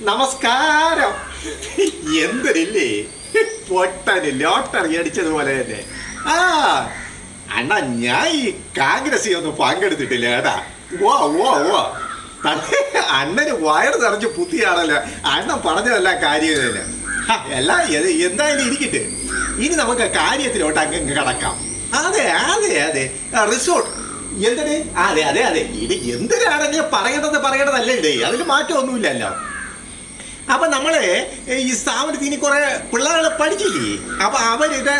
നമസ്കാരം. എന്തില്ലേ പൊട്ടന് ലോട്ടറി അടിച്ചതുപോലെ തന്നെ. ആ അണ്ണാ, ഞാൻ ഈ കോൺഗ്രസിൽ ഒന്നും പങ്കെടുത്തിട്ടില്ല ഏട്ടാ. ഓ ഓ ഓ അണ്ണന് വയറ് നിറഞ്ഞ് പുത്തിയാണല്ലോ. അണ്ണൻ പറഞ്ഞതല്ല കാര്യം തന്നെ. എല്ലാം എന്തായാലും ഇരിക്കട്ടെ. ഇനി നമുക്ക് കാര്യത്തിലോട്ട് അങ്ങ് കടക്കാം. അതെ അതെ അതെ, റിസോർട്ട് എന്തിന്? അതെ അതെ അതെ, ഇത് എന്തിനാണെങ്കിലും പറയേണ്ടതല്ലേ ഇടേ, അതിൽ മാറ്റമൊന്നുമില്ലല്ലോ. അപ്പൊ നമ്മള് ഈ സ്ഥാപനത്തിൽ ഇനി കുറെ പിള്ളേരെ പഠിച്ചില്ലേ, അപ്പൊ അവരിത്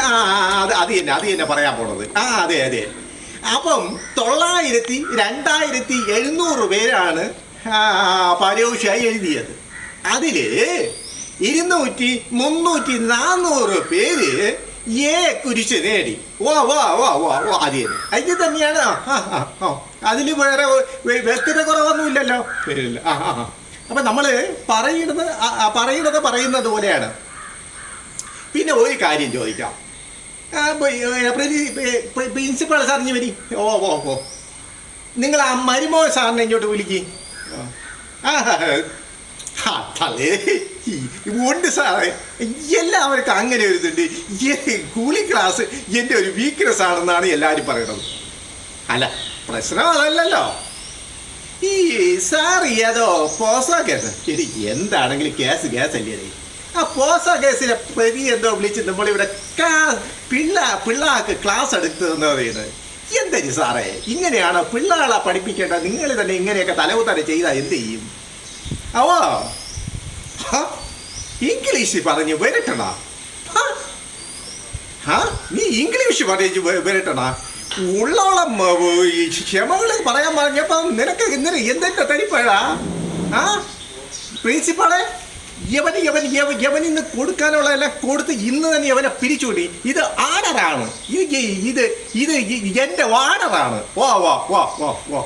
അത് തന്നെ പറയാൻ പോണത്. അതെ അതെ. അപ്പം 2700 പേരാണ് പരീക്ഷയായി എഴുതിയത്. അതില് 200, 300, 400 പേര് കുരിശ് നേടി. ഓ ഓ ഓ ഓ ഓ അത് തന്നെ, അത് തന്നെയാണ്. അതില് വേറെ വ്യക്തിയുടെ കുറവൊന്നുമില്ലല്ലോ. അപ്പൊ നമ്മള് പറയുന്നത് പോലെയാണ്. പിന്നെ ഒരു കാര്യം ചോദിക്കാം. പ്രിൻസിപ്പൾ സാറിഞ്ഞ് വരി. ഓ ഓ ഓ, നിങ്ങൾ ആ മരുമോൻ സാറിനെ ഇങ്ങോട്ട് വിളിക്ക്. അതല്ലേ ഉണ്ട് സാറേ, എല്ലാവർക്കും അങ്ങനെ ഒരു ഇതുണ്ട്. കൂളി ക്ലാസ് എൻ്റെ ഒരു വീക്ക്നെസ് ആണെന്നാണ് എല്ലാവരും പറയണത്. അല്ല, പ്രശ്നം അതല്ലല്ലോ. ഈ സാർ ഏതോ പോസോ കേസ്, ശരി എന്താണെങ്കിലും കേസ് അല്ലേ. ആ പോസോ കേസിലെ പ്രതി എന്തോ വിളിച്ച് നമ്മളിവിടെ പിള്ളേർക്ക് ക്ലാസ് എടുത്തതെന്ന് പറയുന്നത്. എന്തൊരു സാറേ, ഇങ്ങനെയാണോ പിള്ളേരെ പഠിപ്പിക്കേണ്ടത്? നിങ്ങൾ തന്നെ ഇങ്ങനെയൊക്കെ തലകുത്തനെ ചെയ്താൽ എന്ത് ചെയ്യും? അവോ ഇംഗ്ലീഷ് പറഞ്ഞ് വരട്ടണ? നീ ഇംഗ്ലീഷ് പറഞ്ഞ് വരട്ടണ? ഉള്ളോളം ക്ഷമകള് പറയാൻ പറഞ്ഞപ്പം നിനക്ക് ഇന്നലെ എന്തെന്റെ തരിപ്പഴാ? പ്രിൻസിപ്പാളെ, യവനിന്ന് കൊടുക്കാനുള്ള എല്ലാം കൊടുത്ത് ഇന്ന് തന്നെ യവനെ പിരിച്ചുകൂടി. ഇത് ആർഡറാണ്, ഇത് എന്റെ വാർഡറാണ്. ഓ ഓ ഓ ഓ ഓ